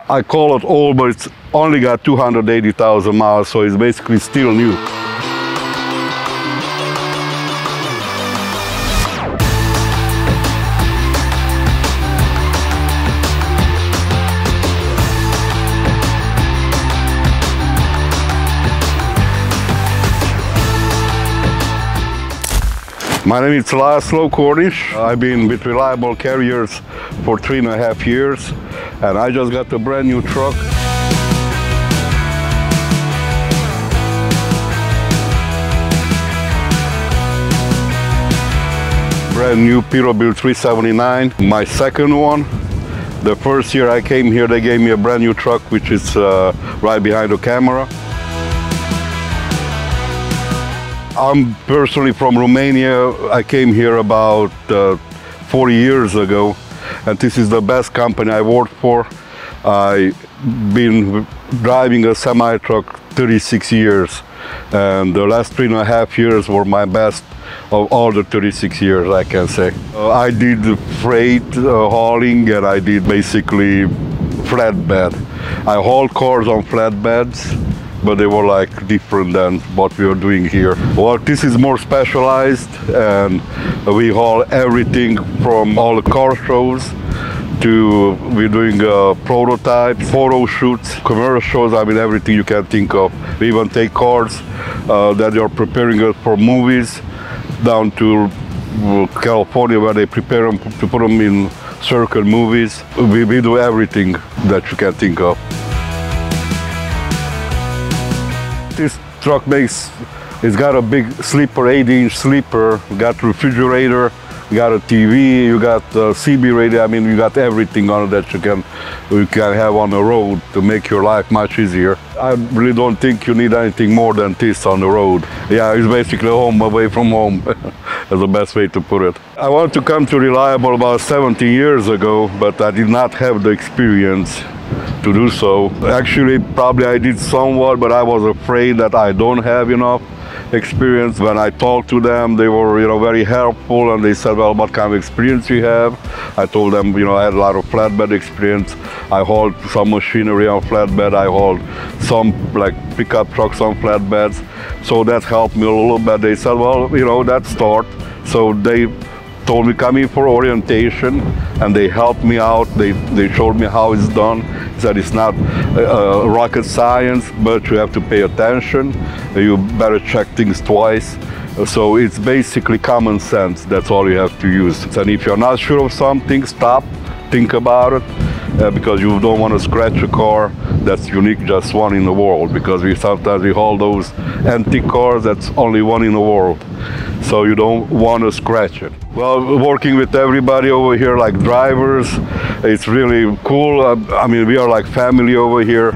I call it old, but it's only got 280,000 miles, so it's basically still new. My name is Laszlo Kornics. I've been with Reliable Carriers for 3.5 years, and I just got a brand new truck. Brand new Peterbilt 379, my second one. The first year I came here, they gave me a brand new truck, which is right behind the camera. I'm personally from Romania. I came here about 40 years ago, and this is the best company I worked for. I've been driving a semi-truck 36 years, and the last 3.5 years were my best of all the 36 years, I can say. I did freight hauling, and I did basically flatbed. I hauled cars on flatbeds, but they were like different than what we are doing here. Well, this is more specialized, and we haul everything from all the car shows to we're doing prototypes, photo shoots, commercials, I mean everything you can think of. We even take cars that they are preparing for movies down to California, where they prepare them to put them in circuit movies. We do everything that you can think of. This truck it's got a big sleeper, 8-inch sleeper, got refrigerator, got a TV, you got a CB radio. I mean, you got everything on it that you can have on the road to make your life much easier. I really don't think you need anything more than this on the road. Yeah, it's basically home away from home. That's the best way to put it. I wanted to come to Reliable about 17 years ago, but I did not have the experience to do so. Actually, probably I did somewhat, but I was afraid that I don't have enough experience. When I talked to them, they were, very helpful, and they said, well, what kind of experience you have? I told them, I had a lot of flatbed experience. I hauled some machinery on flatbed. I hauled some pickup trucks on flatbeds. So that helped me a little bit. They said, well, that's start. So they told me come in for orientation, and they helped me out. They showed me how it's done. He said it's not rocket science, but you have to pay attention. You better check things twice. So it's basically common sense. That's all you have to use. And if you're not sure of something, stop, think about it, because you don't want to scratch a car that's unique, just one in the world, because sometimes we haul those antique cars that's only one in the world. So you don't want to scratch it. Well, working with everybody over here, like drivers, it's really cool. I mean, we are like family over here.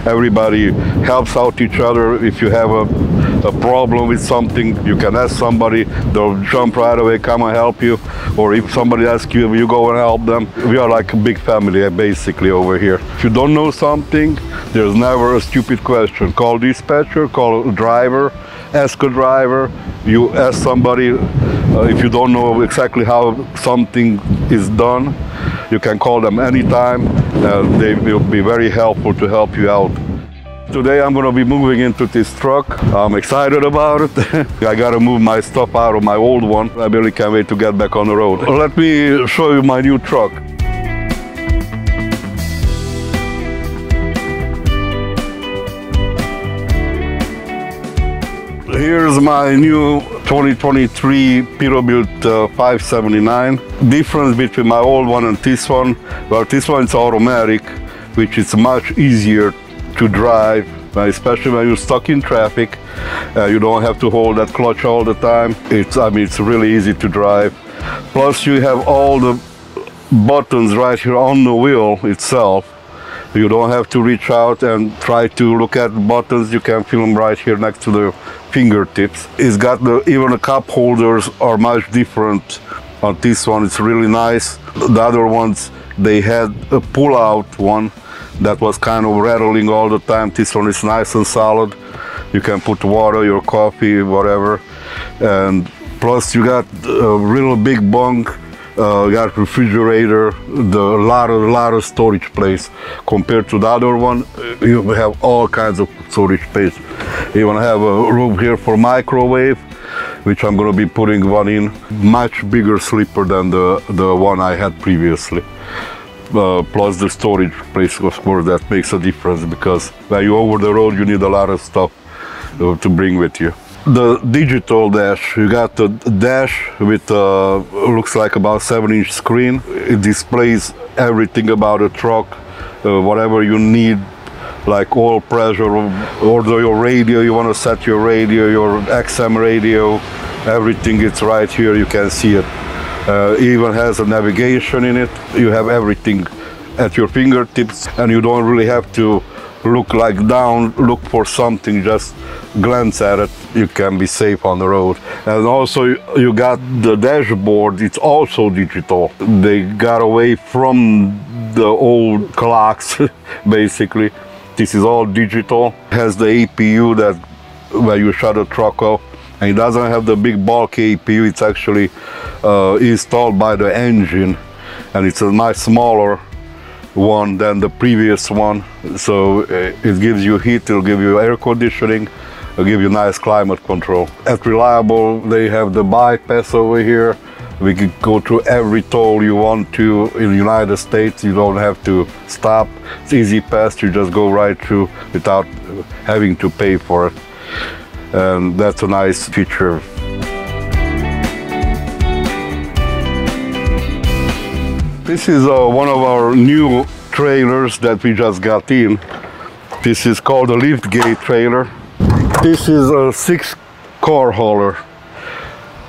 Everybody helps out each other. If you have a problem with something, you can ask somebody, they'll jump right away, come and help you. Or if somebody asks you, you go and help them. We are like a big family, basically, over here. If you don't know something, there's never a stupid question. Call dispatcher, call a driver, ask a driver. You ask somebody, if you don't know exactly how something is done, you can call them anytime. They will be very helpful to help you out. Today I'm going to be moving into this truck. I'm excited about it. I got to move my stuff out of my old one. I really can't wait to get back on the road. Let me show you my new truck. Here's my new 2023 Peterbilt 579. Difference between my old one and this one, well, this one is automatic, which is much easier to drive, especially when you're stuck in traffic. You don't have to hold that clutch all the time. It's really easy to drive. Plus, you have all the buttons right here on the wheel itself. You don't have to reach out and try to look at buttons. You can feel them right here next to the fingertips. It's got even the cup holders are much different on this one. It's really nice. The other ones, they had a pull-out one that was kind of rattling all the time. This one is nice and solid. You can put water, your coffee, whatever. And plus you got a real big bunk got refrigerator, lot of storage space. Compared to the other one, you have all kinds of storage space. You want to have a room here for microwave, which I'm going to be putting one in. Much bigger sleeper than the one I had previously. Plus the storage space, of course, that makes a difference, because when you're over the road, you need a lot of stuff to bring with you. The digital dash, you got the dash with looks like about 7-inch screen. It displays everything about a truck, whatever you need, like oil pressure, or your radio, you want to set your radio, your XM radio, everything is right here, you can see it. Even has a navigation in it. You have everything at your fingertips, and you don't really have to look look for something, just glance at it. You can be safe on the road. And also you got the dashboard, it's also digital. They got away from the old clocks basically. This is all digital. It has the APU that where you shut the truck off, and it doesn't have the big bulky APU. It's actually installed by the engine, and it's a much smaller one than the previous one, so it gives you heat, it'll give you air conditioning, it'll give you nice climate control. At Reliable, they have the bypass over here. We can go through every toll you want to in the United States. You don't have to stop. It's easy pass, you just go right through without having to pay for it, and that's a nice feature. This is one of our new trailers that we just got in. This is called a lift gate trailer. This is a 6-car hauler.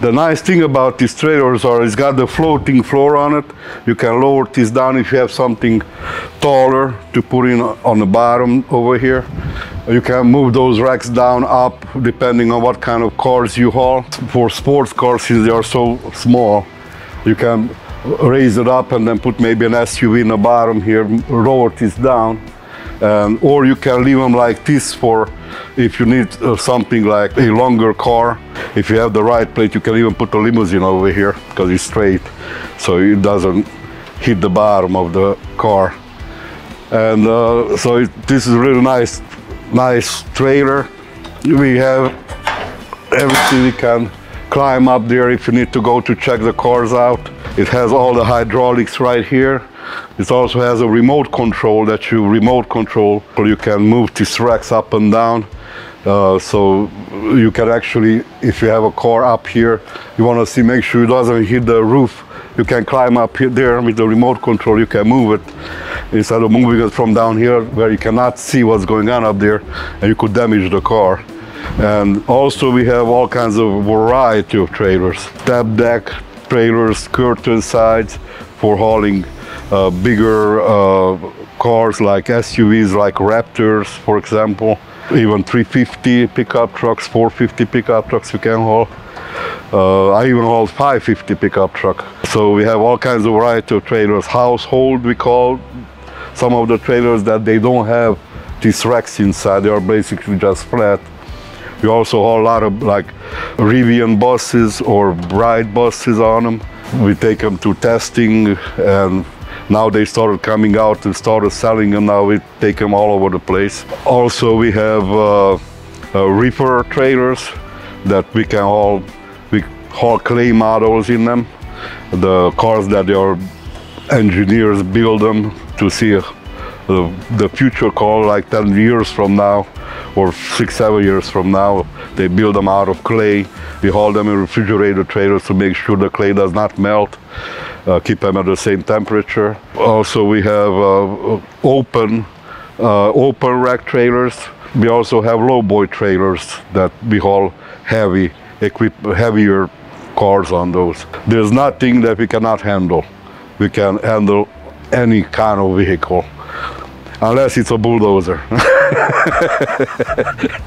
The nice thing about these trailers are it's got the floating floor on it. You can lower this down if you have something taller to put in on the bottom over here. You can move those racks down, up, depending on what kind of cars you haul. For sports cars, since they are so small, you can raise it up and then put maybe an SUV in the bottom here, lower this down, or you can leave them like this for if you need something like a longer car. If you have the right plate, you can even put a limousine over here because it's straight, so it doesn't hit the bottom of the car. And so this is a really nice trailer. We have everything. You can climb up there if you need to go to check the cars out. It has all the hydraulics right here. It also has a remote control that you remote control, so you can move these racks up and down. So you can actually, if you have a car up here, you want to see, make sure it doesn't hit the roof. You can climb up here, there with the remote control. You can move it instead of moving it from down here where you cannot see what's going on up there, and you could damage the car. And also we have all kinds of variety of trailers. Step deck trailers, curtain sides for hauling bigger cars like SUVs, like Raptors, for example. Even 350 pickup trucks, 450 pickup trucks you can haul. I even hauled 550 pickup truck. So we have all kinds of variety of trailers. Household, we call some of the trailers that they don't have these racks inside. They are basically just flat. We also haul a lot of like Rivian buses or Bright buses on them. We take them to testing, and now they started coming out and started selling them. Now we take them all over the place. Also we have reefer trailers that we can haul. We haul clay models in them. The cars that your engineers build them to see the future car, like 10 years from now or 6-7 years from now. They build them out of clay. We haul them in refrigerator trailers to make sure the clay does not melt, keep them at the same temperature. Also we have open rack trailers. We also have lowboy trailers that we haul heavier cars on those. There's nothing that we cannot handle. We can handle any kind of vehicle, unless it's a bulldozer.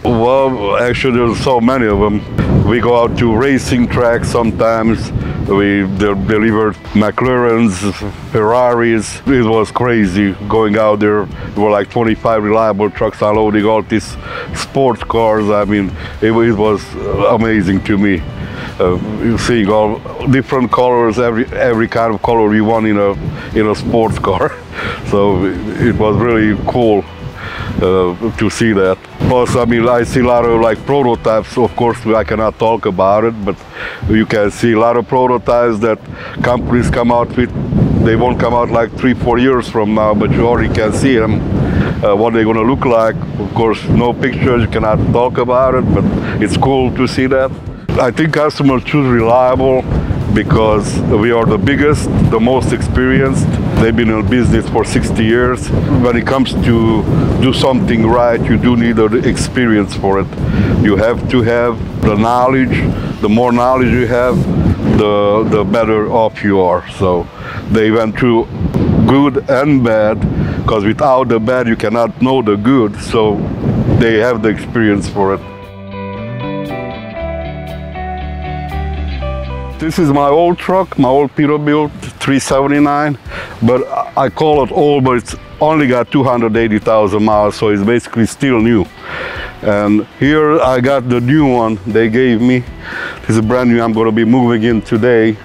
Well, actually there's so many of them. We go out to racing tracks sometimes. We delivered McLarens, Ferraris. It was crazy going out there. There were like 25 Reliable trucks unloading all these sports cars. I mean, it was amazing to me. You see all different colors, every kind of color you want in a sports car. So it was really cool to see that. Plus, I mean, I see a lot of like prototypes. Of course, I cannot talk about it, but you can see a lot of prototypes that companies come out with. They won't come out like 3-4 years from now, but you already can see them, what they're going to look like. Of course, no pictures, you cannot talk about it, but it's cool to see that. I think customers choose reliable because we are the biggest, the most experienced. They've been in business for 60 years. When it comes to do something right, you do need the experience for it. You have to have the knowledge. The more knowledge you have, the better off you are. So they went through good and bad, because without the bad you cannot know the good. So they have the experience for it. This is my old truck, my old Peterbilt 379, but I call it old, but it's only got 280,000 miles, so it's basically still new. And here I got the new one they gave me. This is brand new. I'm going to be moving in today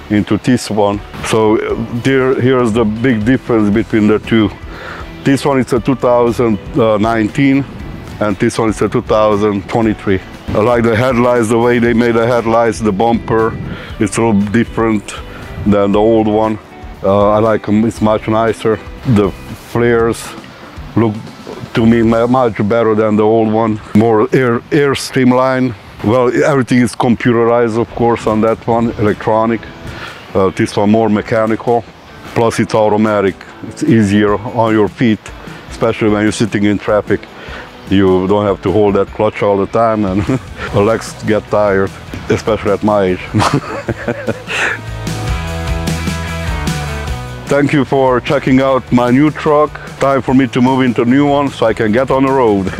into this one. So here's the big difference between the two. This one is a 2019 and this one is a 2023. I like the headlights, the way they made the headlights, the bumper. It's a little different than the old one. I like them, it's much nicer. The flares look to me much better than the old one. More air streamline. Well, everything is computerized, of course, on that one, electronic. This one more mechanical. Plus it's automatic. It's easier on your feet, especially when you're sitting in traffic. You don't have to hold that clutch all the time and the legs get tired, especially at my age. Thank you for checking out my new truck. Time for me to move into a new one so I can get on the road.